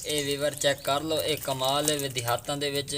ਇਹ weaver check ਕਰ ਲਓ, ਇਹ ਕਮਾਲ ਹੈ ਵਿਦਿਆਤਾਂ ਦੇ ਵਿੱਚ।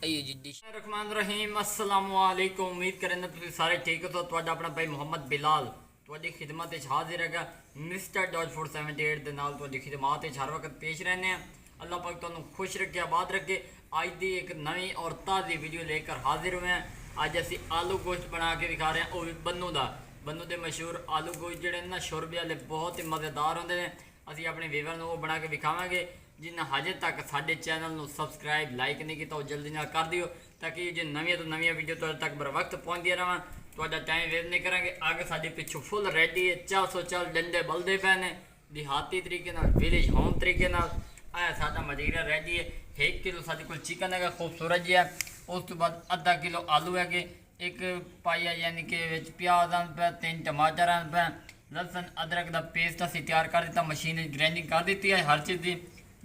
ਅਯੋ ਜੀ ਡਿਸ਼ ਰਹਿਮਾਨ ਰਹੀਮ। अस्सलामु अलैकुम। उम्मीद करें तुम सारे ठीक हो। तो ਤੁਹਾਡਾ ਆਪਣਾ ਭਾਈ ਮੁਹੰਮਦ ਬਿਲਾਲ ਤੁਹਾਡੀ ਖਿਦਮਤ ਵਿੱਚ ਹਾਜ਼ਰ ਹੈਗਾ ਮਿਸਟਰ ਡॉट 478 ਦੇ ਨਾਲ ਤੁਹਾਡੀ ਖਿਦਮਤ ਵਿੱਚ ਹਰ ਵਕਤ ਪੇਸ਼ ਰਹਿੰਦੇ ਆ। ਅੱਲਾਹ ਪਾਕ ਤੁਹਾਨੂੰ ਖੁਸ਼ ਰੱਖੇ, ਆਬਾਦ ਰੱਖੇ। ਅੱਜ ਦੀ ਇੱਕ ਨਵੀਂ ਔਰ ਤਾਜ਼ੀ ਵੀਡੀਓ ਲੈ ਕੇ ਹਾਜ਼ਰ ਹੋਏ ਹਾਂ। ਅੱਜ ਅਸੀਂ ਆਲੂ ਗੋਸ਼ਤ ਬਣਾ ਕੇ ਦਿਖਾ ਰਹੇ ਹਾਂ, ਉਹ ਵੀ ਬੰਨੂ ਦਾ। ਬੰਨੂ ਦੇ ਮਸ਼ਹੂਰ ਆਲੂ ਗੋਸ਼ਤ ਜਿਹੜੇ ਨਾ ਸ਼ੋਰਬੇ ਵਾਲੇ ਬਹੁਤ ਹੀ ਮਜ਼ੇਦਾਰ ਹੁੰਦੇ ਨੇ। ਅਸੀਂ ਆਪਣੇ ਵੀਵਰ ਨੂੰ ਉਹ ਬਣਾ ਕੇ ਵਿਖਾਵਾਂਗੇ। जिन्हें हजे तक साढ़े चैनल में सबसक्राइब लाइक नहीं किया, जल्दी ना कर दियो ताकि जो नवी तो नवी वीडियो तुहाडे तक बर वक्त पहुँचती रहा। तो टाइम वेस्ट नहीं करांगे। अग साढ़े पिछों फुल रेडी है, 400 डंडे बलते पे ने देहाती तरीके विलेज होम तरीके आया। साडा मजीरा रेडी है। 1 किलो साढ़े को चिकन है खूबसूरत जी है। उस तो बाद अद्धा किलो आलू है, एक पाइया यानी कि प्याज आन पे, 3 टमाटर आन पे, लसन अदरक का पेस्ट असी तैयार कर दिता, मशीन ग्राइंडिंग कर दी है हर चीज़ की।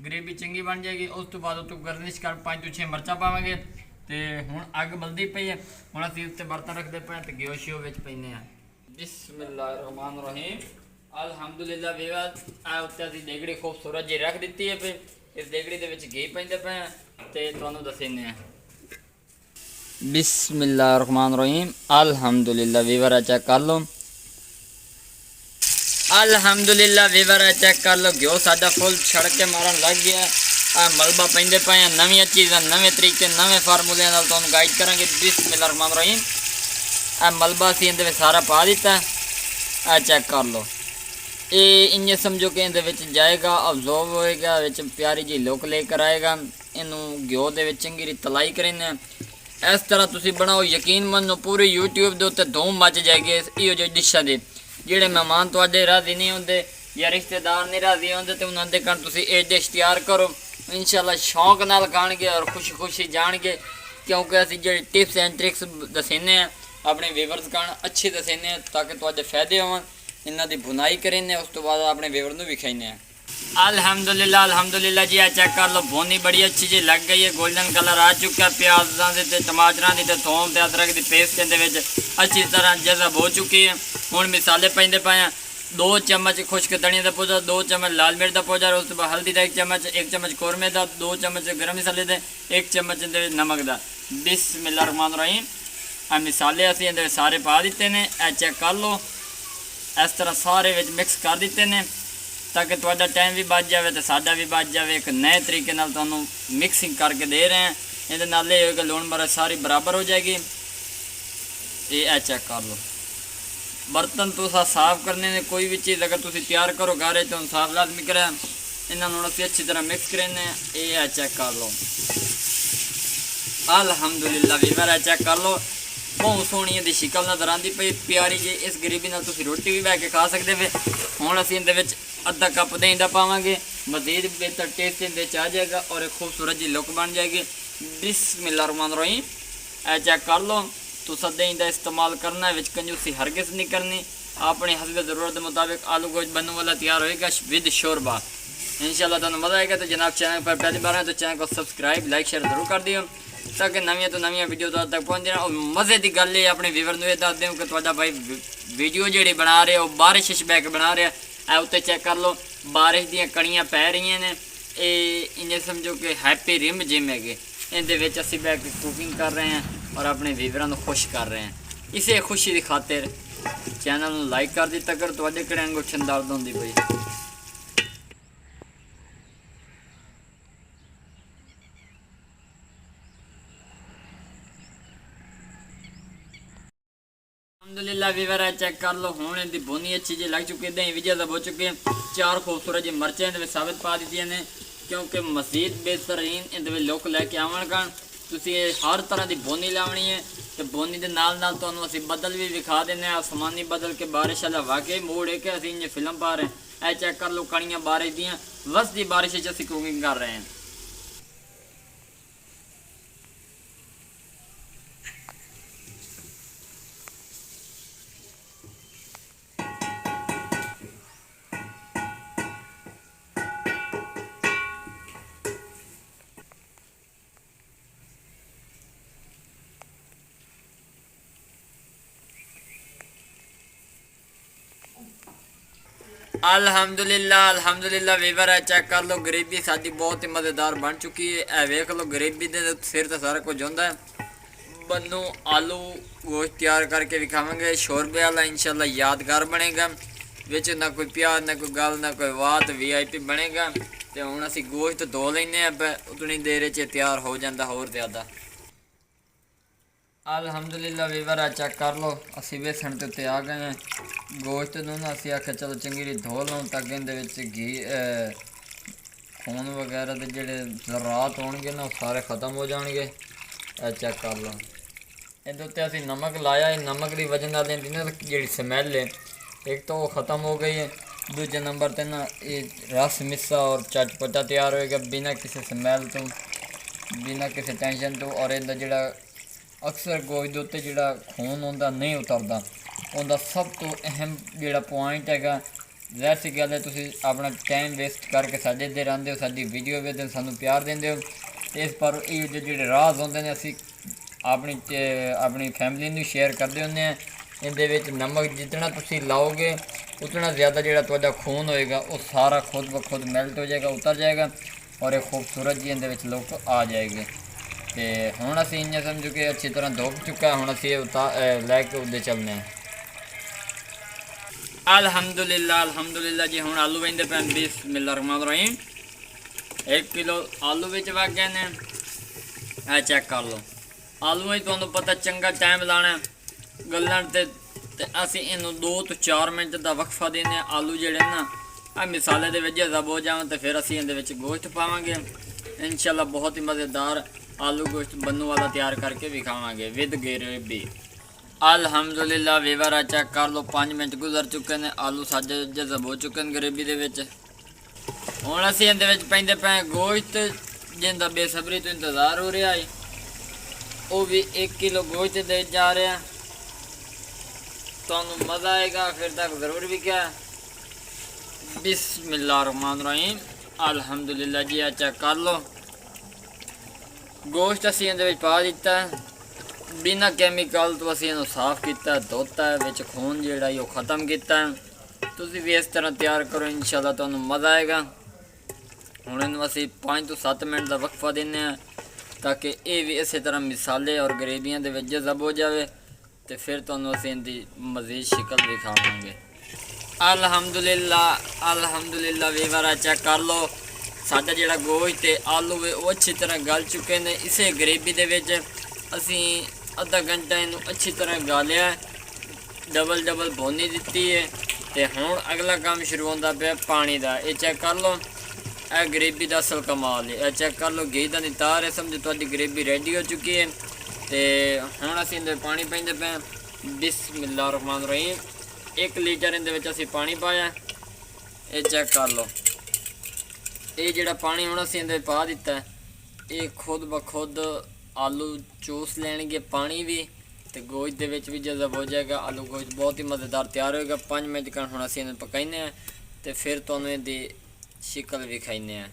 ग्रेवी चंगी बन जाएगी। उस तो बाद उतो गर्निश कर 5 ਤੋਂ 6 मिर्चा पावे। तो हूँ अग बलती पई है। हूँ असी उत्ते बर्तन रखते पे तो घ्यो शियो विच पैने हैं। बिस्मिल्लाहिर्रहमान रहीम। अल्हम्दुलिल्लाह वीवर आ उत्ते असी देगड़ी खूबसूरत जी रख दी है। फिर इस देगड़ी दे विच घी पैंदे पे तो तुहानूं दस्सने हैं। बिस्मिल्लाहिर्रहमान रहीम। अल्हम्दुलिल्लाह वीवर चेक कर लो। अल्हम्दुलिल्लाह वीवर चेक कर लो, घ्यो साडा फुल छड़ के मारन लग गया। आ मलबा पेंदे पे नवी चीज़ां नवे तरीके नवे फार्मूले नाल तुहानूं गाइड करांगे। बिस्मिल्लाहिर्रहमानिर्रहीम। आ मलबा असीं इहदे विच सारा पा दिता। आ चेक कर लो, ये इंज समझो कि इहदे विच जाएगा, अब्जॉर्ब होएगा, विच प्यारी जी लुक लेकर आएगा। इनू घ्यो दे विच चंगी री तलाई करेंगे। इस तरह तुसीं बनाओ, यकीन मनो पूरे यूट्यूब दे उत्ते धूम मच जाएगी इहो जी डिशां दी। ਜਿਹੜੇ ਮਹਿਮਾਨ ਤੁਹਾਡੇ ਰਾਜ਼ੀ ਨਹੀਂ ਹੁੰਦੇ ਜਾਂ ਰਿਸ਼ਤੇਦਾਰ ਨਹੀਂ ਰਾਜ਼ੀ ਹੁੰਦੇ ਤੇ ਉਹਨਾਂ ਦੇ ਘਰ ਤੁਸੀਂ ਇਹ ਡਿਸ਼ ਤਿਆਰ ਕਰੋ, ਇਨਸ਼ਾਅੱਲਾ ਸ਼ੌਂਕ ਨਾਲ ਖਾਣਗੇ ਔਰ ਖੁਸ਼ੀ ਜਾਣਗੇ। ਕਿਉਂਕਿ ਅਸੀਂ ਜਿਹੜੇ ਟਿਪਸ ਐਂਡ ਟ੍ਰਿਕਸ ਦੱਸਨੇ ਆ ਆਪਣੇ ਵੀਵਰਸ ਕਾਣ ਅੱਛੇ ਦੱਸਨੇ ਆ ਤਾਂ ਕਿ ਤੁਹਾਡੇ ਫਾਇਦੇ ਹੋਣ। ਇਹਨਾਂ ਦੀ ਬੁਨਾਈ ਕਰੀਨੇ, ਉਸ ਤੋਂ ਬਾਅਦ ਆਪਣੇ ਵੀਵਰ ਨੂੰ ਵਿਖਾਈਨੇ ਆ। अल्हम्दुलिल्लाह जी। चेक कर लो, भुनी बड़ी अच्छी जी लग गई है, गोल्डन कलर आ चुका है। प्याज़ों के टमाटरों की तो थोम के अदरक की पेस्ट के अच्छी तरह जज़ब हो चुकी है। हुण मिसाले पैंदे पे हैं। 2 चम्मच खुश्क धनिया का पाउडर, 2 चम्मच लाल मिर्च का पाउडर, उस बाद हल्दी का 1 चम्मच कौरमे का, 2 चम्मच गर्म मसाले के, 1 चम्मच नमक का। बिस्मिल्लाहिर्रहमानिर्रहीम। आ मिसाले असीं इहदे सारे पा दिते ने। चेक कर लो, इस तरह सारे विच मिक्स कर दिते ने ताकि तुहाडा टाइम भी बच जाए तो साडा भी बच जाए। एक नए तरीके नाल तुहानूं मिक्सिंग करके दे रहे हैं। इहदे नाल ये होएगा लूण मिर्च सारी बराबर हो जाएगी। ये चेक कर लो, बर्तन तुसां साफ करने ने। कोई भी चीज़ अगर तुसीं तैयार करो घर तो साफ लाजमी करें। इन्हां नूं असीं अच्छी तरह मिक्स करें। ये चेक कर लो। अल्हम्दुलिल्लाह वीवर चेक कर लो, बहुत सोहनी इहदी शिकल नज़र आती पई, प्यारी जी। इस ग्रेवी नाल तुसीं रोटी भी बह के खा सकते पे। हुण असीं इहदे विच अद्धा कप दही का पावांगे, मज़ीद बेहतर टेस्ट इहदे च आ जाएगा और एक खूबसूरत जी लुक बन जाएगी। बिस्मिल्लाहिर्रहमानिर्रहीम। चेक कर लो, तुसां दही का इस्तेमाल करना है, विच कंजूसी हरगिज़ नहीं करनी। अपने हस्ब ज़रूरत के मुताबिक आलू गोश्त बनने वाला तैयार होएगा विद शोरबा। इंशाल्लाह तुहानूं मज़ा आएगा। तो जनाब चैनल पर पहली बार है तो चैनल को सबसक्राइब लाइक शेयर जरूर कर दियो ताकि नवी तो नवी वीडियो तक पहुँच जाए। और मज़े की गल है अपने व्यूवर को यह दस दूँ कि तुहाडा भाई वीडियो जी बना रहे हो बारिश बह के बना रहा है। उत्ते चेक कर लो, बारिश दी कड़ियाँ पै रही ने। इन्हें समझो कि हैप्पी रिम जिम है। इहदे असीं बह के कुकिंग कर रहे हैं और अपने व्यूवरां को खुश कर रहे हैं। इसे खुशी की खातिर चैनल लाइक कर दिता कर। तुहाडे किहड़े अंगूठे दर्द होंदी पई। अल्हम्दुलिल्लाह वीवर चेक कर लो, हुण इहदी भुनी अच्छी जी लग चुकी है, दही भी जज़ब हो चुके हैं। 4 खूबसूरत जी मिर्चें इहदे साबित पा दी ने क्योंकि मज़ीद बेहतरीन इहदे लुक लैके आवन कारण तुसीं हर तरह की बोनी लावनी है। तो बोनी के नाल नाल तुहानूं असीं बदल भी विखा देने। आसमानी बदल के बारिश वाला वाकई मूड है कि असीं इंज फिल्म पा रहे हैं। चेक कर लो, कणियां बारिश दियां वसदी बारिश असीं कुकिंग कर रहे हैं। अल्हम्दुलिल्लाह अल्हम्दुलिल्लाह वीवर है चेक कर लो गरीबी साडी बहुत ही मज़ेदार बन चुकी है। ए वेख लो गरीबी दे सिर तो सारा कुछ होंदा है। बन्नू आलू गोश्त तैयार करके विखावेंगे शोरबे वाला इंशाल्लाह यादगार बनेगा। विच ना कोई प्यार ना कोई गल ना कोई बात VIP बनेगा। तो हुण असीं गोश्त धो लैने उतनी देर च तैयार हो जाता होर ज़्यादा। अल्हम्दुलिल्लाह वीवर है चेक कर लो असी बेसन के उत्ते आ गए हैं। गोश्त नूं ना असीं आख्या चलो चंगी धो लूँ ताकि इहदे विच घी खून वगैरह के जिहड़े ज़रात होणगे ना सारे खत्म हो जाएंगे। चेक कर लो इहदे उत्ते असीं नमक लाया है। नमक की वजह नाल इहदी ना जिहड़ी स्मैल है एक तो वो ख़त्म हो गई है। दूजे नंबर पर ना ये रस मिस्सा और चटपटा तैयार होएगा बिना किसी स्मैल तो बिना किसी टेंशन तो। और इहदा जिहड़ा अक्सर गोश्त के उत्ते जिहड़ा खून होंदा नहीं उतरदा उनका सब तो अहम जिहड़ा पॉइंट हैगा। ज़ाहिर सी गल है तुसीं अपना टाइम वेस्ट करके साडे इधर आंदे हो साडी वीडियो वेखदे हो सानूं प्यार देंदे हो। इस पर ये जिहड़े राज होंदे ने असीं अपनी फैमिली नूं शेयर करदे हुंदे हैं। इहदे विच नमक जितना तुसीं लाओगे उतना ज़्यादा जिहड़ा तुहाडा खून होएगा वो सारा खुद ब खुद मेल्ट हो जाएगा उतर जाएगा और एक खूबसूरत जी इहदे विच लुक आ जाएगी। तो हुण असीं इ'यां समझो कि अच्छी तरह धुप चुका है। हुण असीं लैके उधर चलने हैं। अल्हम्दुलिल्लाह अल्हम्दुलिल्लाह जी हुण आलू वेंदे पे बिस्मिल्लाहिर्रहमानिर्रहीम। 1 किलो आलू विच वग गए ने। ए चेक कर लो आलूआं तुहानूं पता चंगा टाइम लाना गल्लां ते असीं इनूं 2 तो 4 मिनट का वक्फा देने। आलू जिहड़े ना आ मिसाले दे विच जब हो जावन तो फिर असीं इहदे विच गोश्त पावांगे इंशाल्लाह। बहुत ही मज़ेदार आलू गोश्त बन्नू वाला तैयार करके विखावांगे विद ग्रेवी। अल्हम्दुलिल्लाह वीवर चेक कर लो 5 मिनट गुजर चुके हैं। आलू साजे जज़ब हो चुके हैं ग्रेवी दे विच। हुण असीं इहदे विच पैंदे पे गोश्त जिंदा बेसब्री तो इंतज़ार हो रहा है। वो भी 1 किलो गोश्त दे जा रहे हैं। तुहानूं मज़ा आएगा आखिर तक ज़रूर भी क्या। बिस्मिल्लाहिर्रहमानिर्रहीम अल्हम्दुलिल्लाह जी चेक कर लो गोश्त असीं इहदे विच पा दिता बिना कैमिकल तो असीं इहनूं साफ किया धोता है विच खून जिहड़ा वो ख़त्म किया। तुसीं भी इस तरह तैयार करो इंशाल्लाह तुहानूं मज़ा आएगा। हुण इहनूं असीं 5 तो 7 मिनट का वक्फा देने ताकि ये भी इस तरह मिसाले और ग्रेवियां दे विच जज़ब हो जाए। तो फिर तुहानूं असीं इहदी मज़ीद शिकल दिखावांगे। अल्हम्दुलिल्लाह अल्हम्दुलिल्लाह वीवर चेक कर लो साडा जिहड़ा गोश्त है आलू है वो अच्छी तरह गल चुके हैं। इसे ग्रेवी दे विच असीं आधा घंटा इनू अच्छी तरह गालिया डबल भुनी दी है। तो हुण अगला काम शुरू होंदा पिया पानी का। ये चेक कर लो यह ग्रेवी का असल कमाल है। चेक कर लो घी का नितार है समझो तुहाडी ग्रेवी रेडी हो चुकी है। तो हुण असीं इहदे पानी पाइंदे पे बिस्मिल्लाहिर्रहमानिर्रहीम 1 लीटर इहदे विच असीं पानी पाया। ये चेक कर लो ये जिहड़ा पानी हुण असीं इहदे पा दिता ये खुद ब खुद आलू चूस लैणगे पानी भी तो गोश्त दे विच भी जज़ब हो जाएगा। आलू गोश्त बहुत ही मज़ेदार तैयार होएगा। 5 मिनट का हुण असीं इहनूं पकाइने हैं तो फिर तुहानूं इहदी शिकल विखाइने हैं।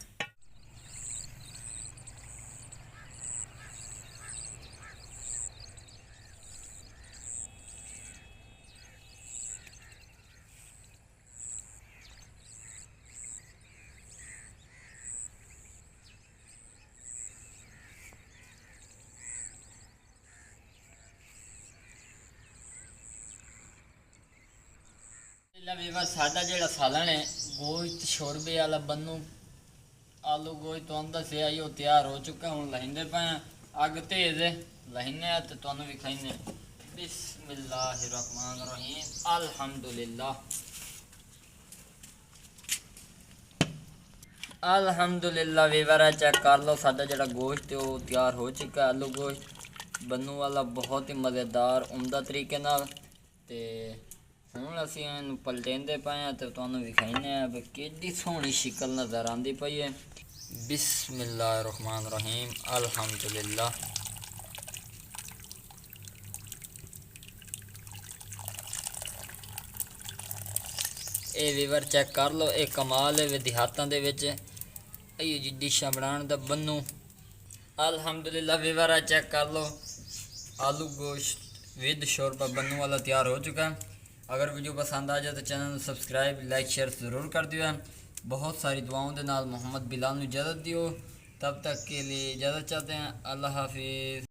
वीवर साडा जिहड़ा सालन है गोश्त शोरबे वाला बन्नू आलू गोश्त तो अंदर से आई वो तैयार हो चुका। हुण लहिंदे पे अग तेज है लहिने तो तुहानूं विखाइने। बिस्मिल्लाहिर्रहमानिर्रहीम अल्हम्दुलिल्लाह अल्हम्दुलिल्लाह वीवर चेक कर लो साडा जिहड़ा गोश्त है वो तैयार हो चुका। आलू गोश्त बन्नू वाला बहुत ही मज़ेदार उम्दा तरीके नाल। ते हुण असीं इहनूं पलटेंदे पे तो तुहानूं विखाइने भी किड्डी सोहनी शिकल नज़र आंदी पई है। बिस्मिल्लाहिर्रहमानिर्रहीम अल्हम्दुलिल्लाह ये वीवर चेक कर लो ये कमाल है देहातां दे विच इहो जी डिशां बनाउण दा बन्नू। अल्हम्दुलिल्लाह वीवर चेक कर लो आलू गोश्त विद शोरबा बन्नू वाला तैयार हो चुका है। अगर वीडियो पसंद आ जाए तो चैनल सबसक्राइब लाइक शेयर ज़रूर कर दियो है। बहुत सारी दुआओं के नाल मोहम्मद बिलाल नूं इजाज़त दियो। तब तक के लिए इजाज़त चाहते हैं। अल्लाह हाफिज़।